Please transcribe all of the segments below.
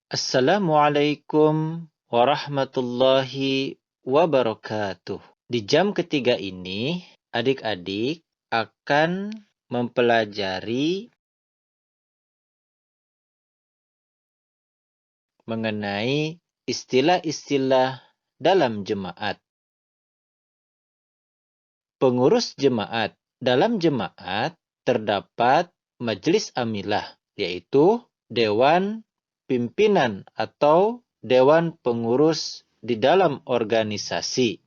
Assalamualaikum warahmatullahi wabarakatuh. Di jam ketiga ini, adik-adik akan mempelajari mengenai istilah-istilah dalam jemaat. Pengurus jemaat. Dalam jemaat terdapat majelis amilah, yaitu dewan pimpinan atau dewan pengurus di dalam organisasi.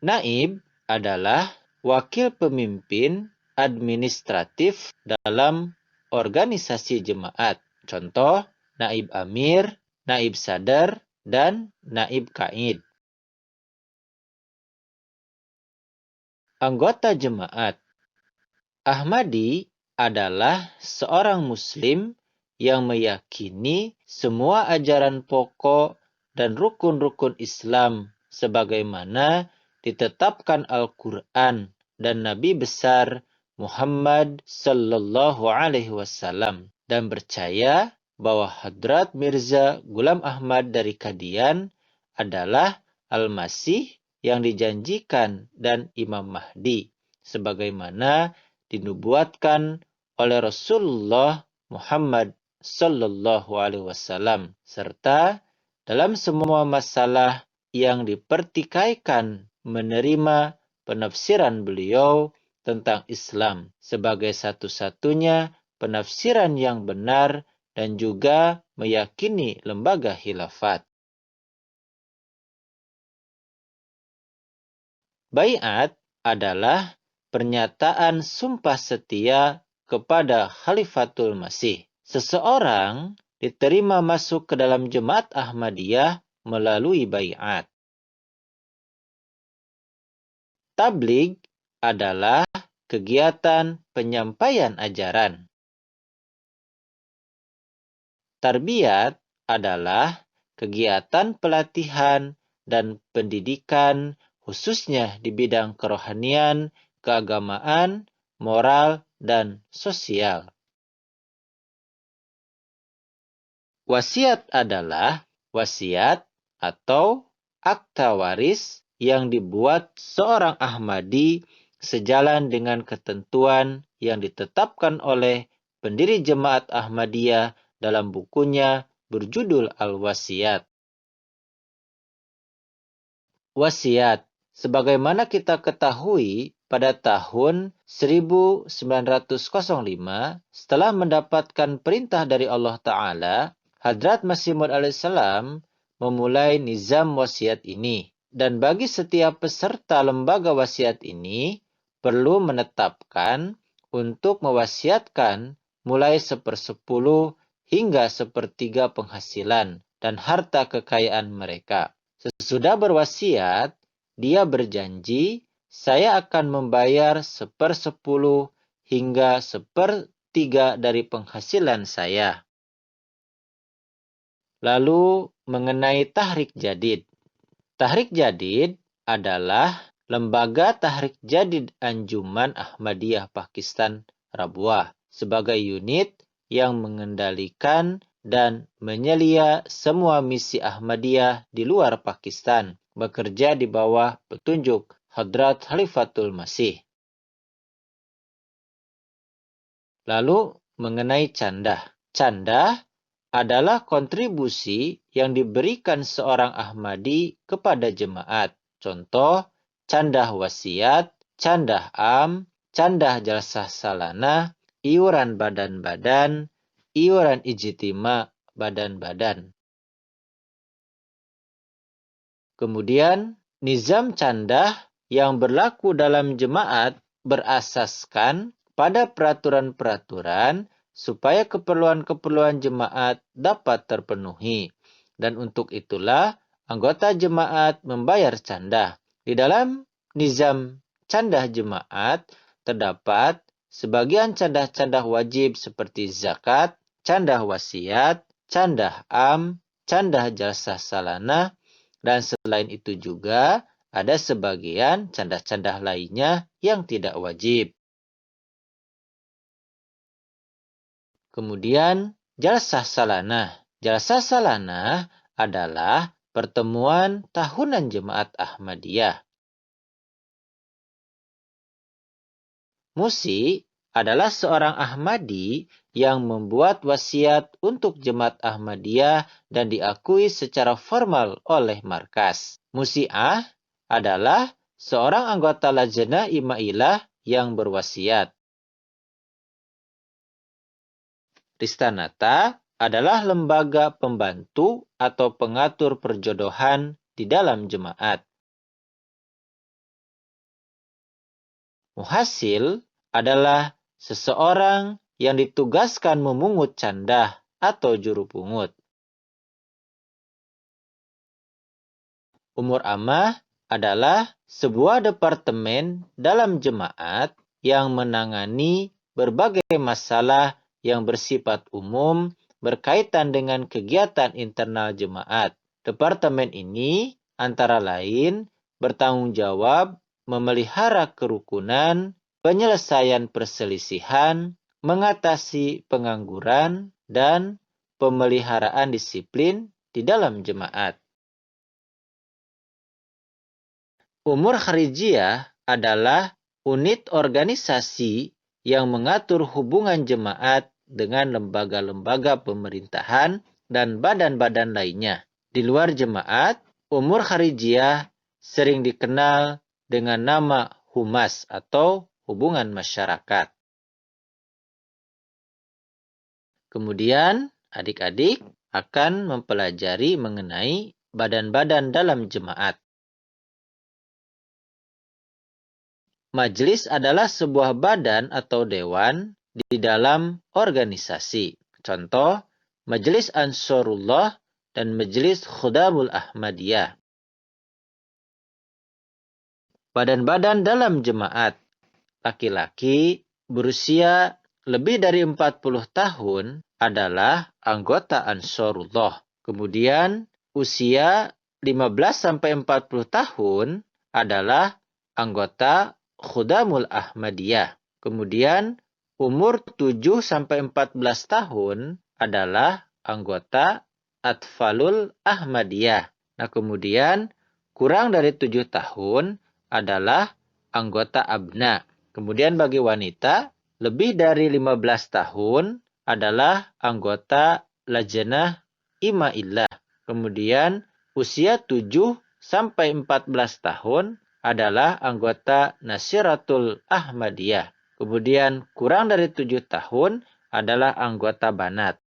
Naib adalah wakil pemimpin administratif dalam organisasi jemaat. Contoh, naib amir, naib sadar, dan naib kaid. Anggota jemaat. Ahmadi adalah seorang muslim yang meyakini semua ajaran pokok dan rukun-rukun Islam sebagaimana ditetapkan Al-Quran dan Nabi besar Muhammad sallallahu alaihi wasallam, dan percaya bahwa Hadrat Mirza Ghulam Ahmad dari Qadian adalah Al-Masih yang dijanjikan dan Imam Mahdi sebagaimana dinubuatkan oleh Rasulullah Muhammad sallallahu alaihi wasallam, serta dalam semua masalah yang dipertikaikan menerima penafsiran beliau tentang Islam sebagai satu-satunya penafsiran yang benar dan juga meyakini lembaga khilafat. Baiat adalah pernyataan sumpah setia kepada Khalifatul Masih. Seseorang diterima masuk ke dalam jemaat Ahmadiyah melalui baiat. Tabligh adalah kegiatan penyampaian ajaran. Tarbiyat adalah kegiatan pelatihan dan pendidikan khususnya di bidang kerohanian, keagamaan, moral, dan sosial. Wasiat adalah wasiat atau akta waris yang dibuat seorang Ahmadi sejalan dengan ketentuan yang ditetapkan oleh pendiri Jemaat Ahmadiyah dalam bukunya berjudul Al-Wasiat. Wasiat. Sebagaimana kita ketahui, pada tahun 1905, setelah mendapatkan perintah dari Allah Ta'ala, Hadrat Masih Maud alaihissalam memulai nizam wasiat ini. Dan bagi setiap peserta lembaga wasiat ini, perlu menetapkan untuk mewasiatkan mulai 1/10 hingga 1/3 penghasilan dan harta kekayaan mereka. Sesudah berwasiat, dia berjanji, saya akan membayar 1/10 hingga 1/3 dari penghasilan saya. Lalu mengenai Tahrik Jadid. Tahrik Jadid adalah lembaga Tahrik Jadid Anjuman Ahmadiyah Pakistan Rabwah sebagai unit yang mengendalikan dan menyelia semua misi Ahmadiyah di luar Pakistan, bekerja di bawah petunjuk Hadrat Khalifatul Masih. Lalu mengenai candah. Candah adalah kontribusi yang diberikan seorang Ahmadi kepada jemaat. Contoh, candah wasiat, candah am, candah jalsah salanah, iuran badan-badan, iuran ijtima badan-badan. Kemudian, nizam candah yang berlaku dalam jemaat berasaskan pada peraturan-peraturan supaya keperluan-keperluan jemaat dapat terpenuhi. Dan untuk itulah, anggota jemaat membayar candah. Di dalam nizam candah jemaat, terdapat sebagian candah-candah wajib seperti zakat, candah wasiat, candah am, candah jalsah salanah, dan selain itu juga ada sebagian candah-candah lainnya yang tidak wajib. Kemudian Jalsah salanah. Jalsah salanah adalah pertemuan tahunan Jemaat Ahmadiyah. Musi adalah seorang Ahmadi yang membuat wasiat untuk Jemaat Ahmadiyah dan diakui secara formal oleh markas. Musi'ah adalah seorang anggota Lajnah Imailah yang berwasiat. Ristanata adalah lembaga pembantu atau pengatur perjodohan di dalam jemaat. Muhasil adalah seseorang yang ditugaskan memungut candah atau juru pungut. Umur Ammah adalah sebuah departemen dalam jemaat yang menangani berbagai masalah yang bersifat umum berkaitan dengan kegiatan internal jemaat. Departemen ini antara lain bertanggung jawab memelihara kerukunan, penyelesaian perselisihan, mengatasi pengangguran, dan pemeliharaan disiplin di dalam jemaat. Umur Kharijiyah adalah unit organisasi yang mengatur hubungan jemaat dengan lembaga-lembaga pemerintahan dan badan-badan lainnya. Di luar jemaat, Umur Kharijiyah sering dikenal dengan nama humas atau hubungan masyarakat. Kemudian, adik-adik akan mempelajari mengenai badan-badan dalam jemaat. Majelis adalah sebuah badan atau dewan di dalam organisasi. Contoh, Majelis Ansarullah dan Majelis Khudamul Ahmadiyah. Badan-badan dalam jemaat. Laki-laki berusia lebih dari 40 tahun adalah anggota Ansarullah. Kemudian usia 15-40 tahun adalah anggota Khudamul Ahmadiyah. Kemudian umur 7-14 tahun adalah anggota Atfalul Ahmadiyah. Nah, kemudian kurang dari 7 tahun adalah anggota Abna. Kemudian bagi wanita, lebih dari 15 tahun adalah anggota Lajnah Imailah. Kemudian usia 7-14 tahun adalah anggota Nasiratul Ahmadiyah. Kemudian kurang dari 7 tahun adalah anggota Banat.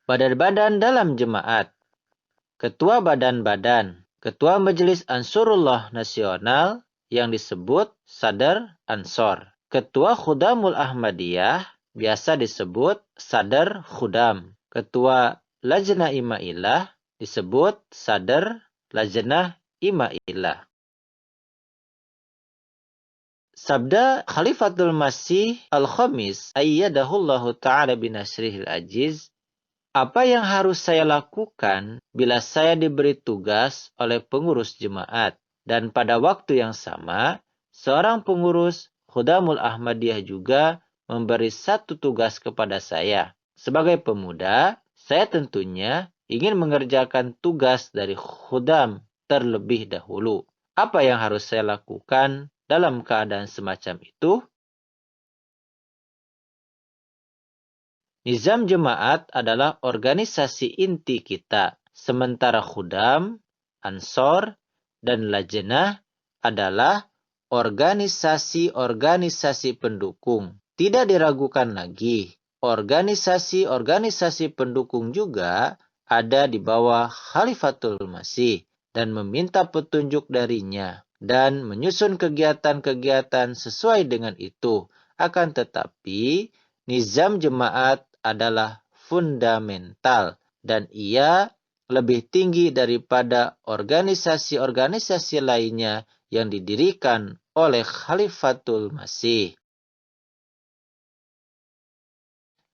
Badan-badan dalam jemaat. Ketua badan-badan. Ketua Majelis Ansarullah Nasional yang disebut Sadar Ansor. Ketua Khudamul Ahmadiyah biasa disebut Sadar Khudam. Ketua Lajnah Imailah disebut Sadar Lajnah Imailah. Sabda Khalifatul Masih Al-Khamis ayyadahullahu ta'ala binasrihil ajiz, apa yang harus saya lakukan bila saya diberi tugas oleh pengurus jemaat dan pada waktu yang sama seorang pengurus Khudamul Ahmadiyah juga memberi satu tugas kepada saya. Sebagai pemuda, saya tentunya ingin mengerjakan tugas dari khudam terlebih dahulu. Apa yang harus saya lakukan dalam keadaan semacam itu? Nizam jemaat adalah organisasi inti kita, sementara khudam, ansor, dan lajnah adalah organisasi-organisasi pendukung. Tidak diragukan lagi, organisasi-organisasi pendukung juga ada di bawah Khalifatul Masih dan meminta petunjuk darinya dan menyusun kegiatan-kegiatan sesuai dengan itu. Akan tetapi, nizam jemaat adalah fundamental dan ia lebih tinggi daripada organisasi-organisasi lainnya yang didirikan oleh Khalifatul Masih.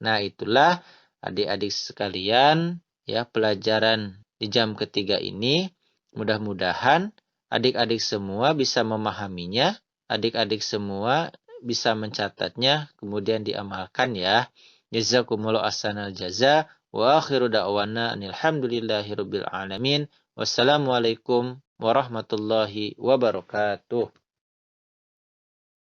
Nah, itulah adik-adik sekalian ya pelajaran di jam ketiga ini. Mudah-mudahan adik-adik semua bisa memahaminya, adik-adik semua bisa mencatatnya, kemudian diamalkan ya. Jazakumullah ahsanal jaza. Wa akhiru da'wana alhamdulillahirabbil alamin. Wassalamualaikum warahmatullahi wabarakatuh.